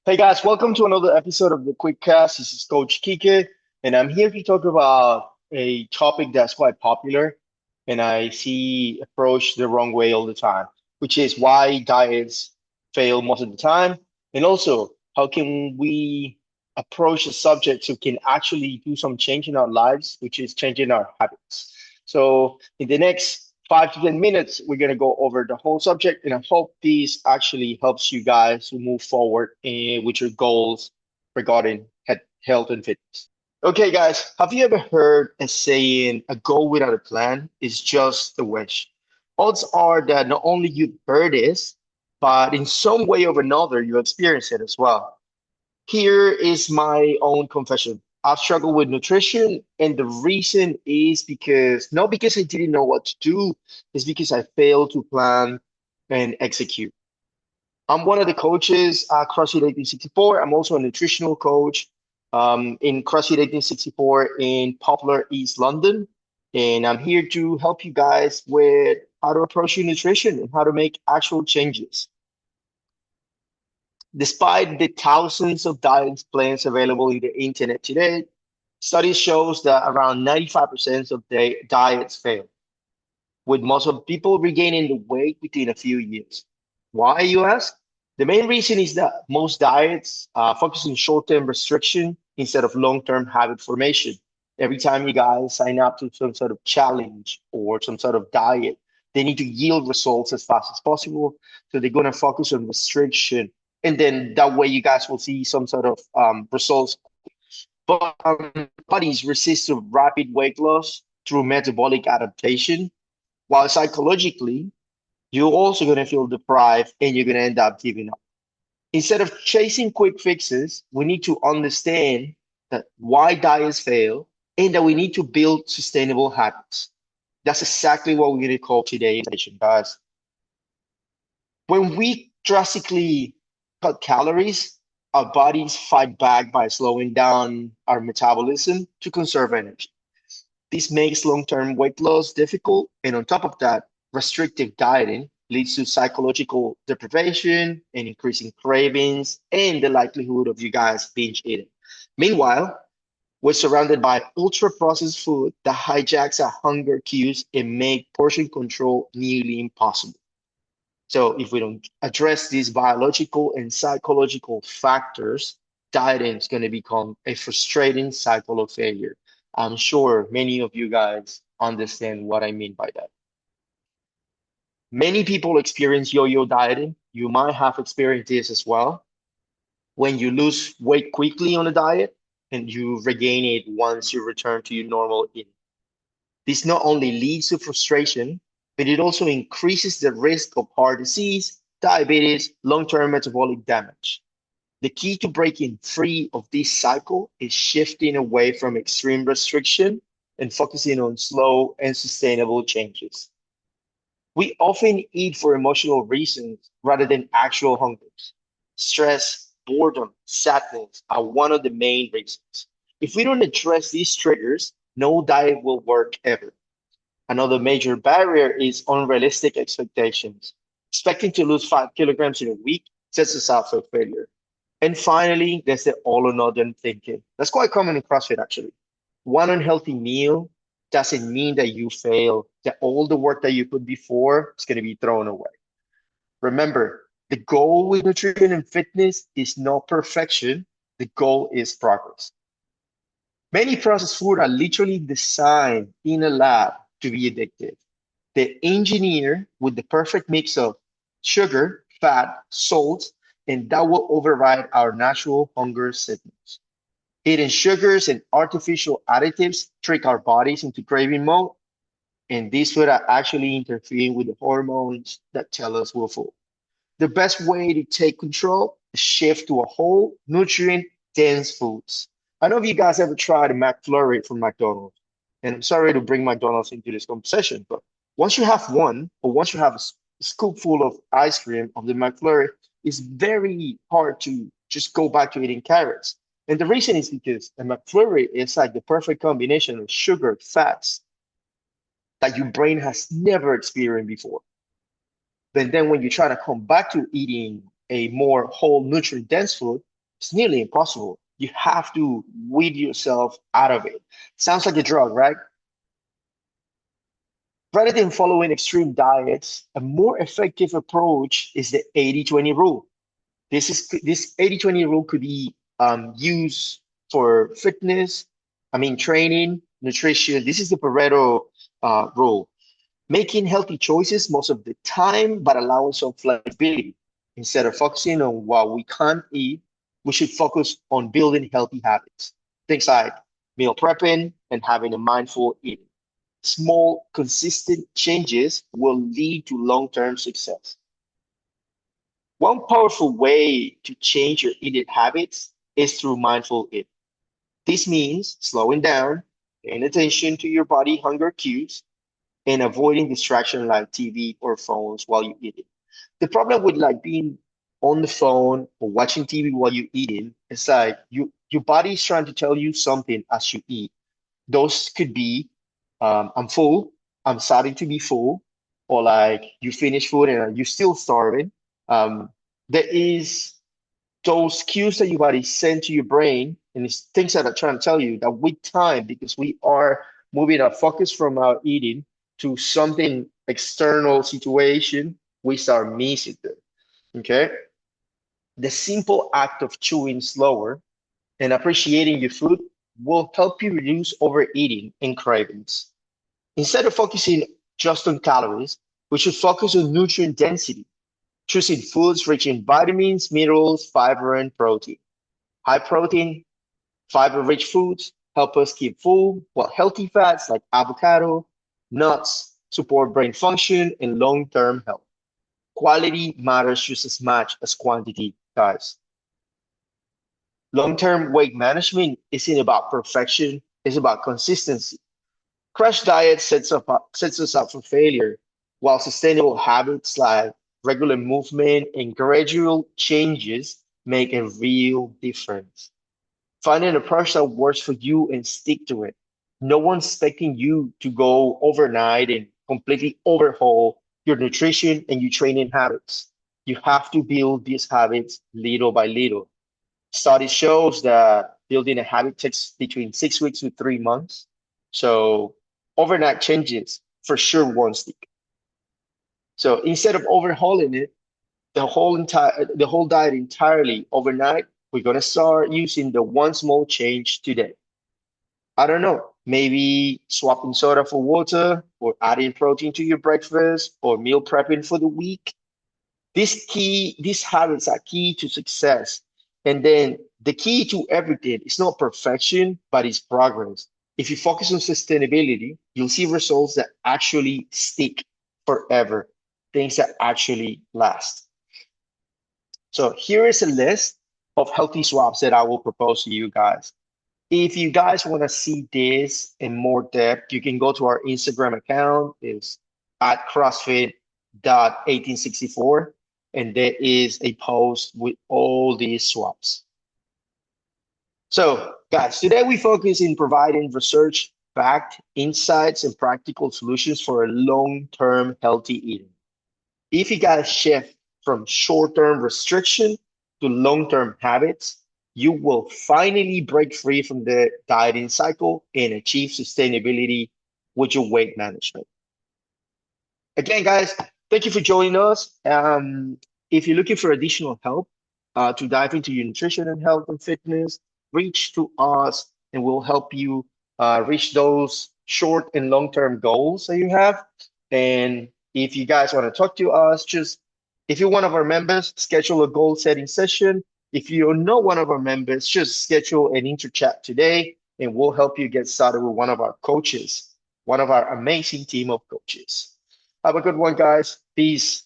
Hey guys, welcome to another episode of the Quick Cast. This is Coach Kike, and I'm here to talk about a topic that's quite popular and I see approached the wrong way all the time, which is why diets fail most of the time, and also how can we approach the subject so we can actually do some change in our lives, which is changing our habits. So in the next 5 to 10 minutes, we're going to go over the whole subject, and I hope this actually helps you guys to move forward with your goals regarding health and fitness. Okay, guys, have you ever heard a saying, a goal without a plan is just a wish? Odds are that not only you heard this, but in some way or another, you experience it as well. Here is my own confession. I've struggled with nutrition, and the reason is because not because I didn't know what to do, it's because I failed to plan and execute. I'm one of the coaches at CrossFit 1864. I'm also a nutritional coach in CrossFit 1864 in popular East London. And I'm here to help you guys with how to approach your nutrition and how to make actual changes. Despite the thousands of diet plans available in the internet today, studies shows that around 95% of the diets fail, with most of people regaining the weight within a few years. Why, you ask? The main reason is that most diets focus on short-term restriction instead of long-term habit formation. Every time you guys sign up to some sort of challenge or some sort of diet, they need to yield results as fast as possible. So they're going to focus on restriction. And then that way you guys will see some sort of results. But bodies resist to rapid weight loss through metabolic adaptation, while psychologically, you're also going to feel deprived and you're going to end up giving up. Instead of chasing quick fixes, we need to understand that why diets fail and that we need to build sustainable habits. That's exactly what we're going to call today's session, guys. When we drastically cut calories, our bodies fight back by slowing down our metabolism to conserve energy. This makes long-term weight loss difficult, and on top of that, restrictive dieting leads to psychological deprivation and increasing cravings and the likelihood of you guys binge eating. Meanwhile, we're surrounded by ultra-processed food that hijacks our hunger cues and make portion control nearly impossible. So if we don't address these biological and psychological factors, dieting is going to become a frustrating cycle of failure. I'm sure many of you guys understand what I mean by that. Many people experience yo-yo dieting. You might have experienced this as well. When you lose weight quickly on a diet and you regain it once you return to your normal eating. This not only leads to frustration, but it also increases the risk of heart disease, diabetes, long-term metabolic damage. The key to breaking free of this cycle is shifting away from extreme restriction and focusing on slow and sustainable changes. We often eat for emotional reasons rather than actual hungers. Stress, boredom, sadness are one of the main reasons. If we don't address these triggers, no diet will work ever. Another major barrier is unrealistic expectations. Expecting to lose 5 kilograms in a week sets us up for failure. And finally, there's the all or nothing thinking. That's quite common in CrossFit, actually. One unhealthy meal doesn't mean that you fail, that all the work that you put before is going to be thrown away. Remember, the goal with nutrition and fitness is not perfection, the goal is progress. Many processed food are literally designed in a lab to be addictive. They engineer with the perfect mix of sugar, fat, salt, and that will override our natural hunger signals. Hidden sugars and artificial additives trick our bodies into craving mode, and these food are actually interfering with the hormones that tell us we're full. The best way to take control is shift to a whole, nutrient dense foods. I know if you guys ever tried a McFlurry from McDonald's, and I'm sorry to bring McDonald's into this conversation, but once you have one, or once you have a scoop full of ice cream of the McFlurry, it's very hard to just go back to eating carrots. And the reason is because a McFlurry is like the perfect combination of sugar, fats that your brain has never experienced before. But then when you try to come back to eating a more whole nutrient dense food, It's nearly impossible. You have to weed yourself out of it. Sounds like a drug, right? Rather than following extreme diets, a more effective approach is the 80-20 rule. This 80-20 rule could be used for fitness, training, nutrition. This is the Pareto rule. Making healthy choices most of the time, but allowing some flexibility. Instead of focusing on what we can't eat, we should focus on building healthy habits. Things like meal prepping and having a mindful eating. Small, consistent changes will lead to long-term success. One powerful way to change your eating habits is through mindful eating. This means slowing down, paying attention to your body hunger cues, and avoiding distraction like TV or phones while you eat it. The problem with like being on the phone or watching TV while you're eating is like your body is trying to tell you something as you eat. Those could be I'm full, I'm starting to be full, or like you finish food and you're still starving. Um, there is those cues that your body send to your brain, and it's things that are trying to tell you that with time, because we are moving our focus from our eating to something external situation, we start missing them. Okay. The simple act of chewing slower and appreciating your food will help you reduce overeating and cravings. Instead of focusing just on calories, we should focus on nutrient density, choosing foods rich in vitamins, minerals, fiber, and protein. High protein, fiber rich foods help us keep full, while healthy fats like avocado, nuts support brain function and long term health. Quality matters just as much as quantity, guys. Long term weight management isn't about perfection, it's about consistency. Crash diet sets us up for failure, while sustainable habits like regular movement and gradual changes make a real difference. Find an approach that works for you and stick to it. No one's expecting you to go overnight and completely overhaul your nutrition and your training habits. You have to build these habits little by little. Study shows that building a habit takes between 6 weeks to 3 months. So overnight changes for sure won't stick. So instead of overhauling it, the whole diet entirely overnight, we're gonna start using the one small change today. I don't know, maybe swapping soda for water, or adding protein to your breakfast, or meal prepping for the week. These habits are key to success. And then the key to everything is not perfection, but it's progress. If you focus on sustainability, you'll see results that actually stick forever, things that actually last. So here is a list of healthy swaps that I will propose to you guys. If you guys want to see this in more depth, you can go to our Instagram account. It's at CrossFit.1864. And there is a post with all these swaps. So, guys, today we focus in providing research-backed insights and practical solutions for a long-term healthy eating. If you guys shift from short-term restriction to long-term habits, you will finally break free from the dieting cycle and achieve sustainability with your weight management. Again, guys, thank you for joining us. If you're looking for additional help to dive into your nutrition and health and fitness, reach to us and we'll help you reach those short and long-term goals that you have. And if you guys want to talk to us, just if you're one of our members, schedule a goal setting session. If you're not one of our members, just schedule an inter chat today and we'll help you get started with one of our coaches, one of our amazing team of coaches. Have a good one, guys. Peace.